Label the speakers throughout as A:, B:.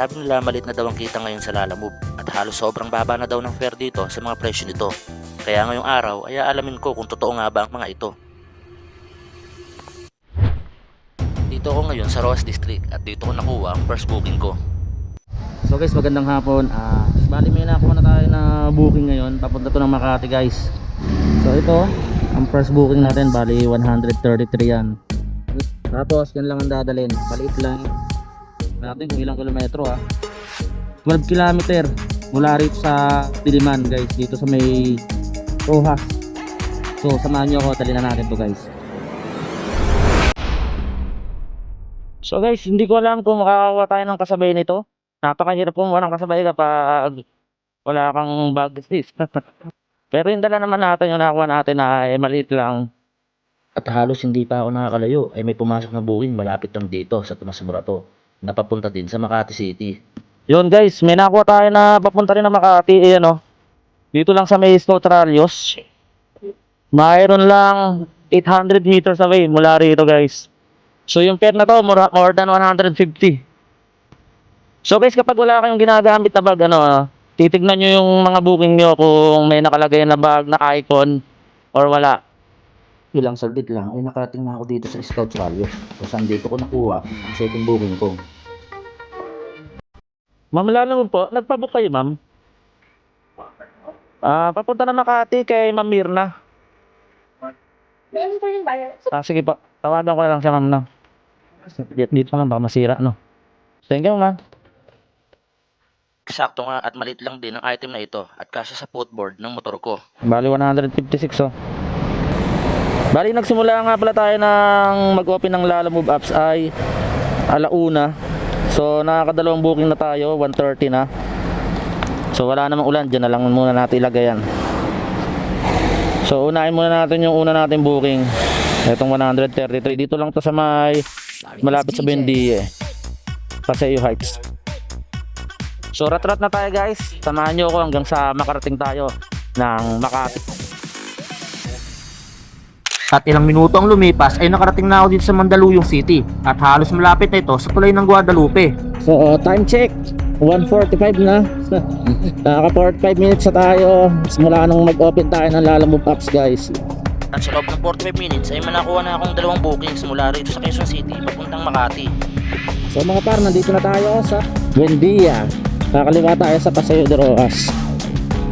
A: Sabi nila malit na daw ang kita ngayon sa Lalamove at halos sobrang baba na daw ng fare dito sa mga presyo nito. Kaya ngayong araw ay aalamin ko kung totoo nga ba ang mga ito. Dito ako ngayon sa Roas District at dito ko nakuha ang first booking ko.
B: So guys, magandang hapon. Bali may nakuha na tayo na booking ngayon. Papunta to ng Makati guys. So ito, ang first booking natin, bali 133 yan. Tapos yan lang ang dadalhin. Maliit lang. Natin kung ilang kilometro 12 kilometer mula rito sa Diliman guys, dito sa may Rojas. So samahan nyo ako, dali na natin to guys. So guys, hindi ko alam kung makakakuha tayo ng kasabay nito. Napakahirap kumuha ng kasabay kapag wala kang bag. Pero yung dala naman natin, yung nakuha natin ay maliit lang. At halos hindi pa ako nakakalayo ay may pumasok na booking malapit lang dito sa Tomas Morato, napapunta din sa Makati City. Yun guys, may nakuha tayo na papunta rin na Makati. Dito lang sa may Scout Ralios. Mayroon lang 800 meters away mula rito guys. So yung fare na to more than 150. So guys, kapag wala kayong ginagamit na bag, titignan nyo yung mga booking nyo kung may nakalagay na bag na icon or wala. Ilang saglit lang ay nakarating na ako dito sa Scout Ralios. So saan dito ko nakuha ang second booking ko. Ma'am, lalo po, nagpabook kayo ma'am? Papunta na Makati kay Ma'am Mirna. Sige po, tawagan ko na lang siya ma'am na. Dito lang baka masira Thank you ma'am.
A: Eksakto nga at maliit lang din ang item na ito at kasya sa footboard ng motor ko.
B: Bali 156 Bali nagsimula nga pala tayo ng mag-open ng Lalamove apps ay alauna. So nakakadalawang booking na tayo, 1:30 na. So wala namang ulan, dyan na lang muna natin ilagay yan. So unahin muna natin yung una natin booking. Itong 133, dito lang to sa may malapit sa Bendiye, Paseo Heights. So rat-rat na tayo guys, samahan nyo ako hanggang sa makarating tayo ng Makati. At ilang minuto ang lumipas ay nakarating na ako dito sa Mandaluyong City at halos malapit na ito sa tulay ng Guadalupe. So time check, 1:45 na. Nakaka 45 minutes na tayo simula nung mag-open tayo ng Lalamove apps guys.
A: At sa loob ng 45 minutes ay manakuha na akong dalawang bookings mula rito sa Quezon City papuntang Makati.
B: So mga par, nandito na tayo sa Buendia. Kakaliwa tayo sa Paseo de Rojas.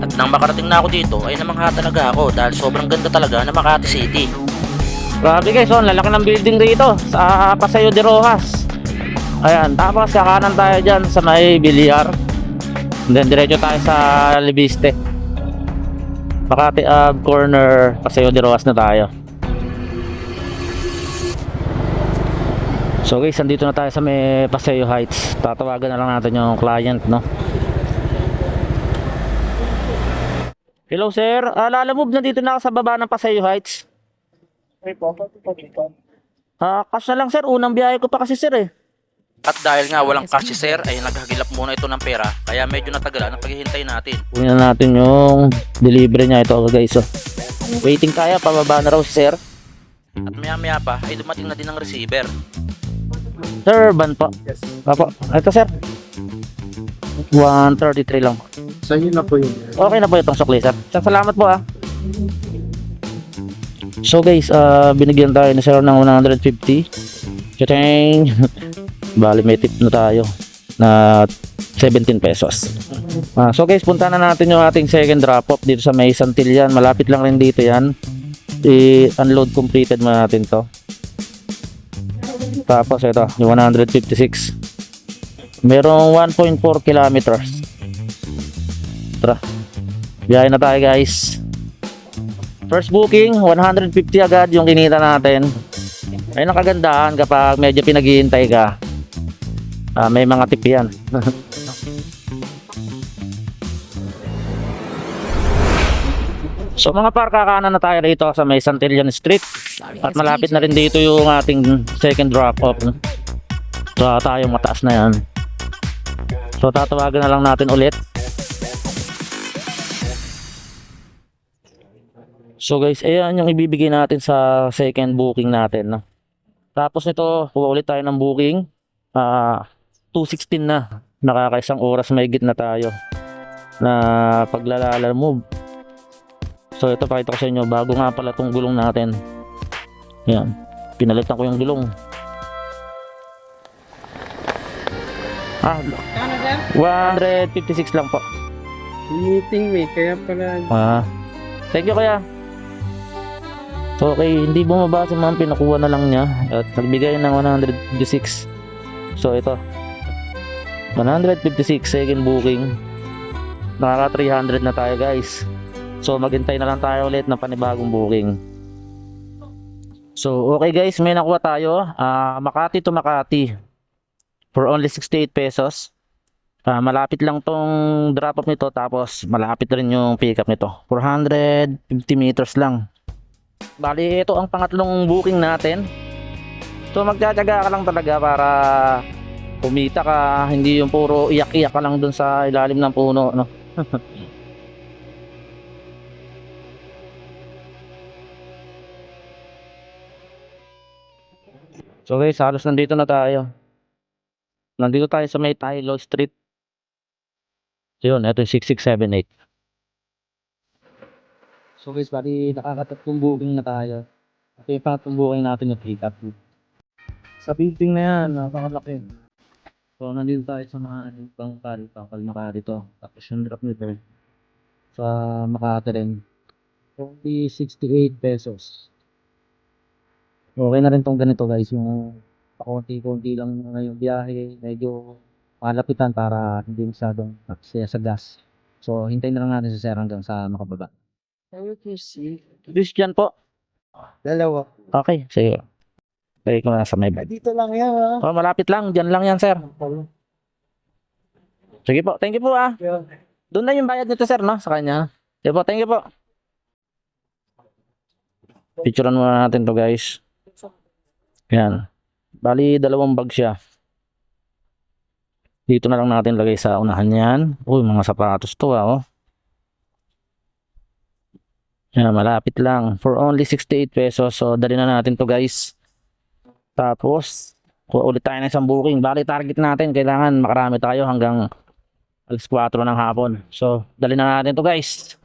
A: At nang makarating na ako dito ay namangha talaga ako dahil sobrang ganda talaga ng Makati City.
B: Grabe guys, lalaki ng building dito sa Paseo de Rojas. Ayan, tapos kakanan tayo dyan sa may Bilyar. And then diretso tayo sa Libiste. Makati corner, Paseo de Rojas na tayo. So guys, andito na tayo sa may Paseo Heights. Tatawagan na lang natin yung client, Hello sir, Lalamove, nandito na ako sa baba ng Paseo Heights. Cash na lang sir, unang biyahe ko pa kasi sir
A: At dahil nga walang cash si sir ay naghagilap muna ito ng pera kaya medyo natagalan ang paghihintay natin.
B: Kunin na natin yung delivery niya ito guys. Waiting tayo, pababa na raw si sir.
A: At maya maya pa ay dumating na din ang receiver.
B: Sir, ban po.
C: Yes.
B: Apo, ito sir. 133 lang.
C: Sa inyo na po yun.
B: Okay na po itong sukli sir. Salamat po So guys, binigyan tayo ni sir ng 150. Chiteng. Bali may tip na tayo na 17 pesos. So guys, punta na natin yung ating second drop off dito sa may Santillan. Malapit lang rin dito yan. I-unload completed mo natin to. Tapos ito, yung 156. Merong 1.4 kilometers. Tara, biyahe na tayo guys. First booking, 150 agad yung kinita natin. Ay nakagandahan kapag medyo pinaghihintay ka. May mga tip yan. So mga par, kakanan na tayo rito sa may Santillan Street. At malapit na rin dito yung ating second drop off. So tayong mataas na yan. So tatawagan na lang natin ulit. So guys, ayan yung ibibigay natin sa second booking natin, no? Tapos nito, kuha ulit tayo ng booking. 216 na. nakakaisang oras mahigit na tayo na paglalala move. So ito, pakita ko sa inyo, bago nga pala tong gulong natin. Yan, pinalitan ko yung gulong.
C: Ano sir?
B: 156 lang po.
C: Meeting me, kaya pala.
B: Thank you kuya. So okay, hindi bumaba si ma'am, pinakuha na lang niya at nagbigay ng 156. So ito, 156 second booking. Nakaka 300 na tayo guys. So maghintay na lang tayo ulit ng panibagong booking. So okay guys, may nakuha tayo, Makati to Makati for only 68 pesos. Malapit lang tong drop off nito, tapos malapit rin yung pick up nito, 450 meters lang. Bali ito ang pangatlong booking natin. So magtsatsaga ka lang talaga para kumita ka, hindi yung puro iyak-iyak ka lang dun sa ilalim ng puno, no? So guys, halos nandito na tayo. Nandito tayo sa may Tylo Street. So yun, ito yung 6678. So guys, bali nakakatatlong booking na tayo. Ito yung pangatlong booking natin yung pick up. Sa building na yan, napakalaki. So nandito tayo sa mga Makati to. Tapos yung drop nito sa Makati rin, only 68 pesos. Okay na rin tong ganito guys, yung pakunti-kunti lang ngayong biyahe, medyo malapitan para hindi masyadong aksaya sa gas. So hintayin na lang natin si Sir hanggang sa makababa. Christian po.
C: Dalawa.
B: Okay, sige. Pwede ko na sa may bed.
C: Dito lang yan ha.
B: Oh, malapit lang, dyan lang yan sir. Sige po, thank you po Doon na yung bayad nito sir, no? Sa kanya. Sige po, thank you po. Picturean muna natin to guys. Yan. Bali, dalawang bag siya. Dito na lang natin lagay sa unahan yan. Uy, mga sapatos to oh. Yan, malapit lang. For only 68 pesos. So, dali na natin to guys. Tapos, kuha ulit tayo ng isang booking. Bali, target natin. Kailangan makarami tayo hanggang alas 4 ng hapon. So, dali na natin to guys.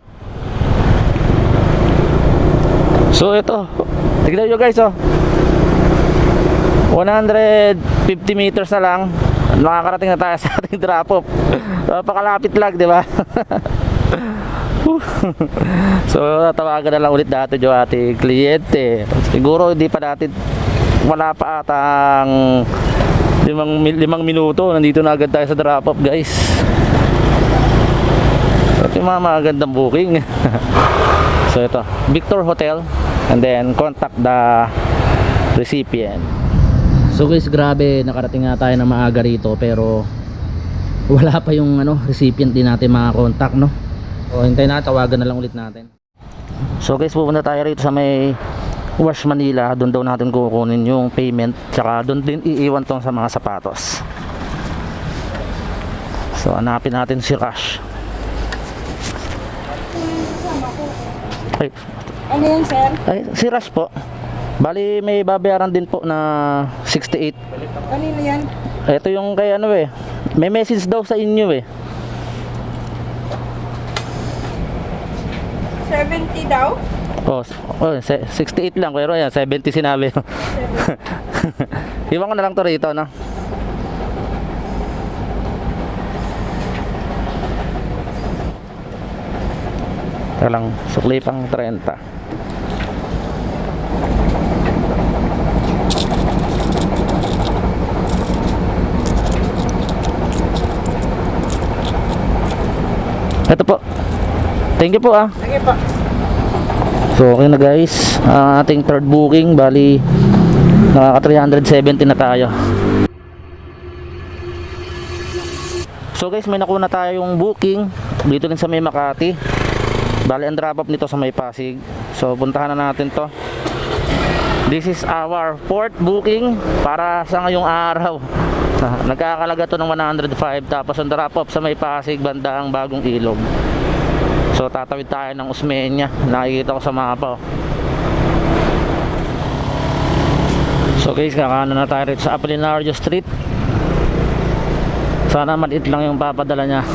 B: So, ito. Tignan nyo guys oh. 150 meters na lang. Nakakarating na tayo sa ating drop off. Napakalapit lang, di ba? So, tawagan na lang ulit natin yung ating kliyente. Siguro hindi pa natin, wala pa atang 5 minuto. Nandito na agad tayo sa drop off guys. Ito yung mga magandang booking. So ito, Victor Hotel, and then contact the recipient. So guys, grabe, nakarating nga tayo na maaga rito pero wala pa yung recipient din natin makakontakt, no? O hintayin natin, tawagan na lang ulit natin. So guys, pupunta tayo rito sa may Wash Manila. Doon daw natin kukunin yung payment, tsaka doon din iiwan tong sa mga sapatos. So hanapin natin si Cash. Ay,
D: Ano yan, sir?
B: ay, si Rush po. Bali may babayaran din po na 68.
D: Kanino yan?
B: Ito yung kay may message daw sa inyo
D: 70 daw?
B: Oh, 68 lang pero yan 70 sinabi. Iwan ko na lang to rito, no? Ito lang, sukli pang 30. Ito po. Thank you po
D: Sige po.
B: So okay na guys, ating third booking, bali nakaka 370 na tayo. So guys, may nakuha na tayong booking dito din sa may Makati. Bali ang drop off nito sa may Pasig. So puntahan na natin to. This is our fourth booking para sa ngayong araw. Nagkakalaga to ng 105, tapos ang drop off sa may Pasig bandang Bagong Ilog. So tatawid tayo ng Osmeña. Nakikita ko sa mapa. So guys, kakaano na tayo rito sa Apolinario Street. Sana maliit lang yung papadala niya.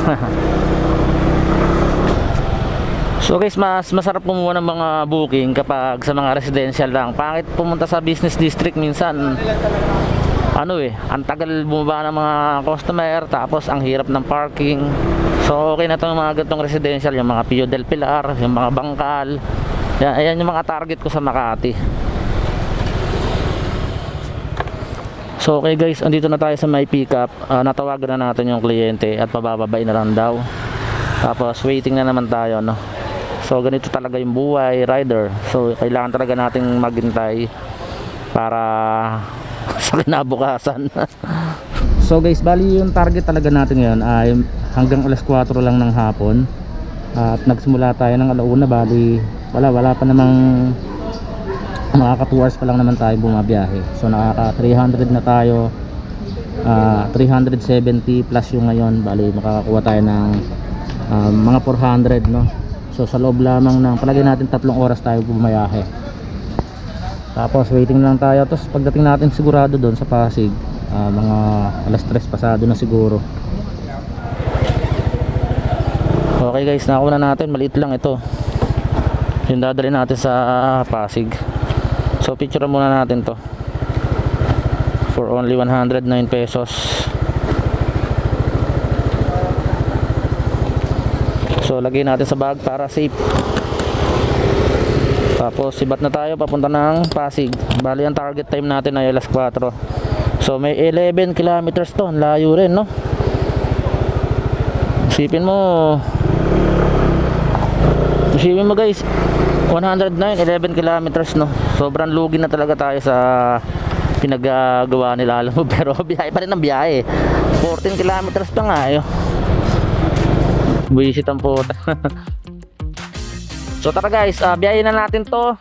B: So guys, mas masarap kumuha ng mga booking kapag sa mga residential lang. Pangit pumunta sa business district minsan. Ang tagal bumaba ng mga customer, tapos ang hirap ng parking. So okay na itong mga ganitong residential, yung mga Pio del Pilar, yung mga Bangkal. Ayan yung mga target ko sa Makati. So okay guys, andito na tayo sa may pickup. Natawagan na natin yung kliyente at pabababay na lang daw. Tapos waiting na naman tayo, no. So ganito talaga yung buhay rider. So kailangan talaga nating maghintay para sa kinabukasan. So guys, bali yung target talaga natin ngayon ay hanggang alas 4 lang ng hapon. At nagsimula tayo ng alauna, bali wala pa namang makaka 2 hours pa lang naman tayo bumabiyahe. So nakaka 300 na tayo, 370 plus yung ngayon, bali makakakuha tayo ng mga 400, no. So sa loob lamang ng palagay natin 3 oras tayo bumayahe. Tapos waiting lang tayo. Tapos pagdating natin sigurado doon sa Pasig, mga alas 3 pasado na siguro. Okay guys, nakuha na natin. Maliit lang ito. Yung dadalhin natin sa Pasig. So picture muna natin to for only 109 pesos. So lagay natin sa bag para safe. Tapos sibat na tayo papunta ng Pasig. Bali ang target time natin ay alas 4. So may 11 kilometers to. Layo rin, no? Isipin mo guys, 109, 11 kilometers, no? Sobrang lugi na talaga tayo sa pinagagawa nila, alam mo. Pero biyahe pa rin ang biyahe. 14 kilometers pa nga, buwisit ang puta. So tara guys, biyahe na natin to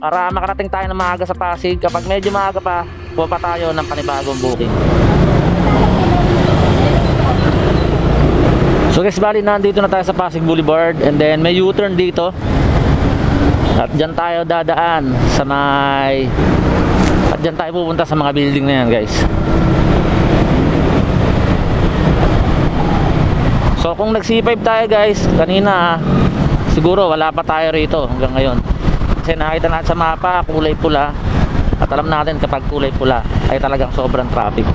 B: para makarating tayo ng maaga sa Pasig. Kapag medyo maaga pa, kuha pa tayo ng panibagong booking. So guys, bali nandito na tayo sa Pasig Boulevard, and then may U-turn dito. At dyan tayo dadaan sa may... At dyan tayo pupunta sa mga building na yan guys. So kung nag-C5 tayo guys kanina, siguro wala pa tayo rito hanggang ngayon. Kasi nakita natin sa mapa, kulay pula. At alam natin kapag kulay pula ay talagang sobrang traffic.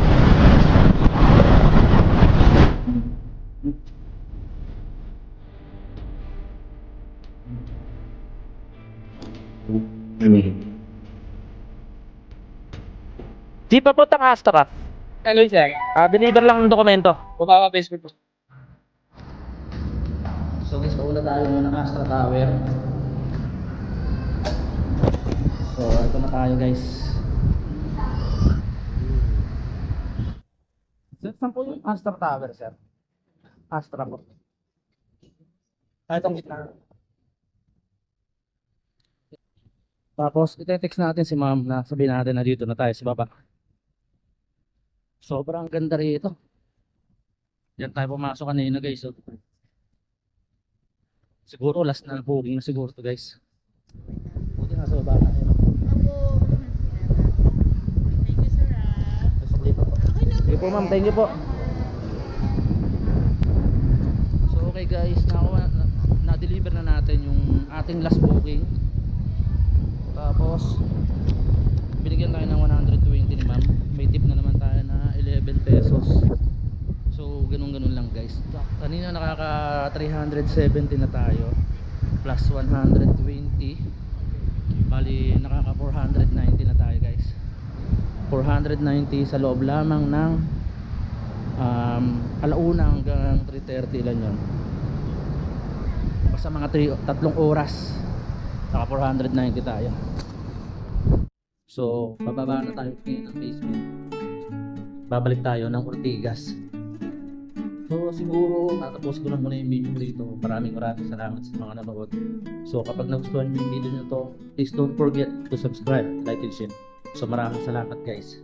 B: Di pa po tang Astra.
C: Ano sir?
B: Deliver lang ng dokumento.
C: Baba Facebook po.
B: So guys, pauna tayo muna ng Astra Tower. So ito na tayo guys. Saan po yung Astra Tower, sir? Astra po. Itong gitna. Tapos ite-text natin si ma'am na sabihin natin na dito na tayo sa baba. Sobrang ganda rito. Diyan tayo pumasok kanina guys. So, siguro last na booking na siguro to guys. Buti nasa baba na yun.
D: Thank you, sir.
B: Thank you po ma'am, thank you po. So okay guys, na-deliver na natin yung ating last booking. Tapos binigyan tayo ng 120 ni ma'am. May tip na naman tayo na 11 pesos. So ganun lang guys. Kanina nakaka 370 na tayo plus 120, bali nakaka 490 na tayo guys. 490 sa loob lamang ng alauna hanggang 3:30 lang yun. Basta mga 3 oras naka 490 tayo. So bababa na tayo ng basement, babalik tayo ng Ortigas. So siguro tatapos ko lang muna yung video ko dito. Maraming salamat sa mga nanood. So kapag nagustuhan mo yung video nyo to, please don't forget to subscribe, like and share. So maraming salamat guys.